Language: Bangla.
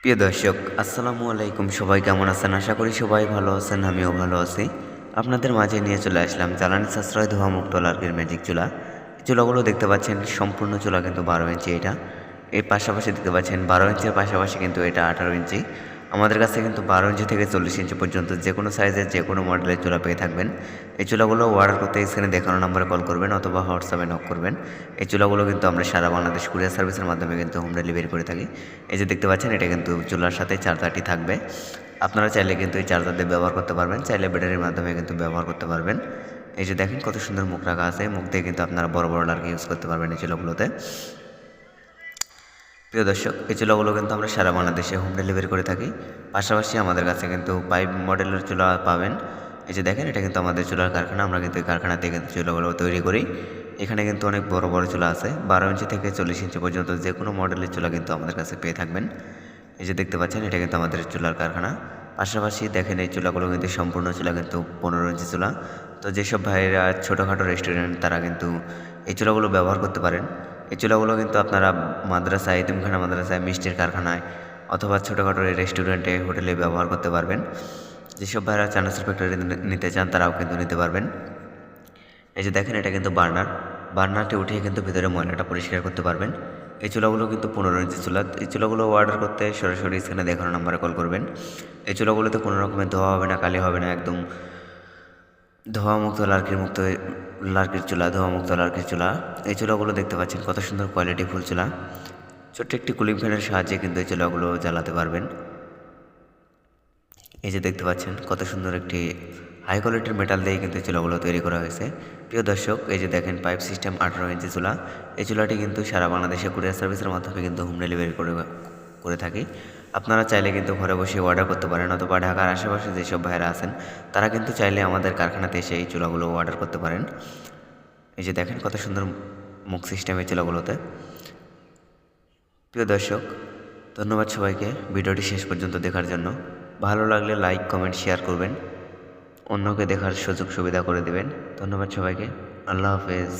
প্রিয় দর্শক আসসালামু আলাইকুম, সবাই কেমন আছেন? আশা করি সবাই ভালো আছেন, আমিও ভালো আছি। আপনাদের মাঝে নিয়ে চলে আসলাম জ্বালানি সাশ্রয় ধোঁয়া মুক্ত লার্কির ম্যাজিক চুলা। এই চুলাগুলো দেখতে পাচ্ছেন, সম্পূর্ণ চুলা কিন্তু 12 ইঞ্চি এটা। এর পাশাপাশি দেখতে পাচ্ছেন 12 ইঞ্চির পাশাপাশি কিন্তু এটা 18 ইঞ্চি। আমাদের কাছে কিন্তু 12 ইঞ্চি থেকে 40 ইঞ্চি পর্যন্ত যে কোনো সাইজের যে কোনো মডেলের চুলা পেয়ে থাকবেন। এই চুলাগুলো অর্ডার করতে স্ক্রিনে দেখানো নাম্বারে কল করবেন অথবা হোয়াটসঅ্যাপে নক করবেন। এই চুলাগুলো কিন্তু আমরা সারা বাংলাদেশ কুরিয়ার সার্ভিসের মাধ্যমে কিন্তু হোম ডেলিভারি করে থাকি। এই যে দেখতে পাচ্ছেন, এটা কিন্তু চুলার সাথে চার্জারটি থাকবে। আপনারা চাইলে কিন্তু এই চার্জার দিয়ে ব্যবহার করতে পারবেন, চাইলে ব্যাটারির মাধ্যমে কিন্তু ব্যবহার করতে পারবেন। এই যে দেখেন কত সুন্দর মুখ রাখা আছে, মুখ দিয়ে কিন্তু আপনারা বড় বড় লার্কি ইউজ করতে পারবেন এই চুলাগুলোতে। প্রিয় দর্শক, এই চুলাগুলো কিন্তু আমরা সারা বাংলাদেশে হোম ডেলিভারি করে থাকি। পাশাপাশি আমাদের কাছে কিন্তু পাইপ মডেলের চুলা পাবেন। এই যে দেখেন, এটা কিন্তু আমাদের চুলার কারখানা, আমরা কিন্তু এই কারখানাতে কিন্তু চুলাগুলো তৈরি করি। এখানে কিন্তু অনেক বড় বড় চুলা আছে, 12 ইঞ্চি থেকে 40 ইঞ্চি পর্যন্ত যে কোনো মডেলের চুলা কিন্তু আমাদের কাছে পেয়ে থাকবেন। এই যে দেখতে পাচ্ছেন, এটা কিন্তু আমাদের চুলার কারখানা। পাশাপাশি দেখেন, এই চুলাগুলো কিন্তু সম্পূর্ণ চুলা কিন্তু 15 ইঞ্চি চুলা। তো যেসব ভাইয়েরা ছোটোখাটো রেস্টুরেন্ট, তারা কিন্তু এই চুলাগুলো ব্যবহার করতে পারেন। এই চুলাগুলো কিন্তু আপনারা মাদ্রাসায়, এতিমখানা মাদ্রাসায়, মিষ্টির কারখানায় অথবা ছোটোখাটো রেস্টুরেন্টে, হোটেলে ব্যবহার করতে পারবেন। যেসব ভাইয়েরা চানাচুর ফ্যাক্টরি নিতে চান, তারাও কিন্তু নিতে পারবেন। এই যে দেখেন, এটা কিন্তু বার্নারটি উঠিয়ে কিন্তু ভিতরে ময়লাটা পরিষ্কার করতে পারবেন। এই চুলাগুলো কিন্তু 15 ইঞ্চি চুলা। এই চুলাগুলো অর্ডার করতে সরাসরি স্ক্রিনে দেখানো নাম্বারে কল করবেন। এই চুলাগুলোতে কোনো রকমের ধোয়া হবে না, কালি হবে না, একদম ধোঁয়ামুক্ত লার্কির চুলা, ধোঁয়ামুক্ত লার্কির চুলা। এই চুলাগুলো দেখতে পাচ্ছেন কত সুন্দর কোয়ালিটিফুল চুলা। ছোট্ট একটি কুলিং ফ্যানের সাহায্যে কিন্তু এই চুলাগুলো জ্বালাতে পারবেন। এই যে দেখতে পাচ্ছেন কত সুন্দর একটি হাই কোয়ালিটির মেটাল দিয়ে কিন্তু এই চুলাগুলো তৈরি করা হয়েছে। প্রিয় দর্শক, এই যে দেখেন পাইপ সিস্টেম 18 ইঞ্চি চুলা। এই চুলাটি কিন্তু সারা বাংলাদেশে কুরিয়ার সার্ভিসের মাধ্যমে কিন্তু হোম ডেলিভারি করে থাকি। আপনারা চাইলে কিন্তু ঘরে বসে অর্ডার করতে পারেন, অথবা ঢাকার আশেপাশে যেসব ভাইয়েরা আছেন, তারা কিন্তু চাইলে আমাদের কারখানাতে এসে এই চুলাগুলো অর্ডার করতে পারেন। এই যে দেখেন কত সুন্দর মুখ সিস্টেম এই চুলাগুলোতে। প্রিয় দর্শক, ধন্যবাদ সবাইকে ভিডিওটি শেষ পর্যন্ত দেখার জন্য। ভালো লাগলে লাইক, কমেন্ট, শেয়ার করবেন, অন্যকে দেখার সুযোগ সুবিধা করে দেবেন। ধন্যবাদ সবাইকে। আল্লাহ হাফেজ।